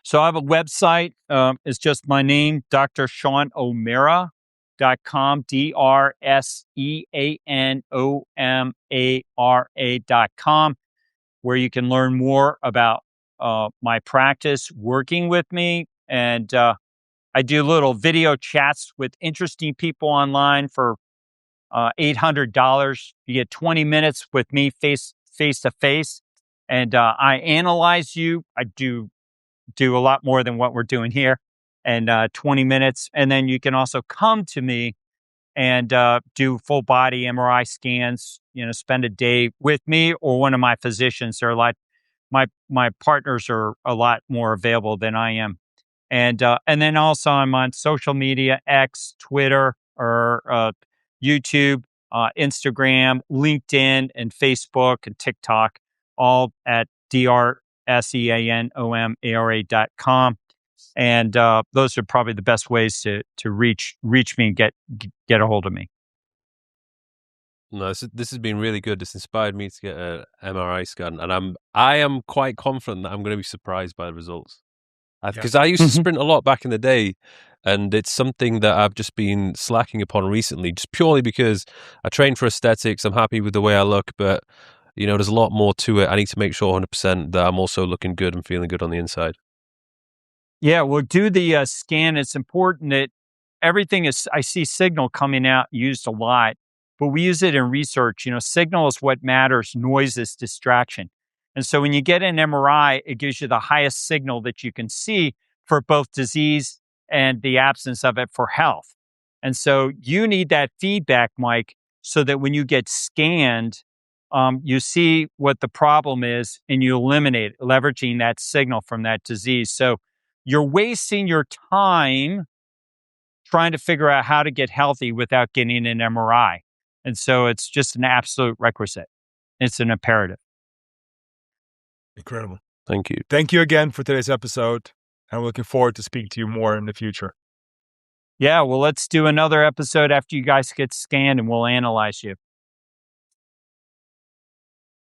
So I have a website. It's just my name, drshanomara.com, DRSEANOMARA.com, where you can learn more about my practice working with me. And I do little video chats with interesting people online for $800. You get 20 minutes with me face to face. And I analyze you. I do a lot more than what we're doing here, and 20 minutes. And then you can also come to me and do full body MRI scans, spend a day with me or one of my physicians. They're like, my partners are a lot more available than I am. And then also I'm on social media, X, Twitter, or YouTube, Instagram, LinkedIn, and Facebook and TikTok, all at DRSEANOMARA.com. And those are probably the best ways to reach me and get a hold of me. No, this has been really good. It's inspired me to get an MRI scan, and I am quite confident that I'm going to be surprised by the results. Because I used to sprint a lot back in the day, and it's something that I've just been slacking upon recently, just purely because I train for aesthetics. I'm happy with the way I look, but there's a lot more to it. I need to make sure 100% that I'm also looking good and feeling good on the inside. Yeah, well, do the scan. It's important that everything is, I see signal coming out used a lot, but we use it in research. Signal is what matters. Noise is distraction. And so when you get an MRI, it gives you the highest signal that you can see for both disease and the absence of it for health. And so you need that feedback, Mike, so that when you get scanned, you see what the problem is and you eliminate it, leveraging that signal from that disease. So you're wasting your time trying to figure out how to get healthy without getting an MRI. And so it's just an absolute requisite. It's an imperative. Incredible. Thank you. Thank you again for today's episode. I'm looking forward to speaking to you more in the future. Yeah, well, let's do another episode after you guys get scanned and we'll analyze you.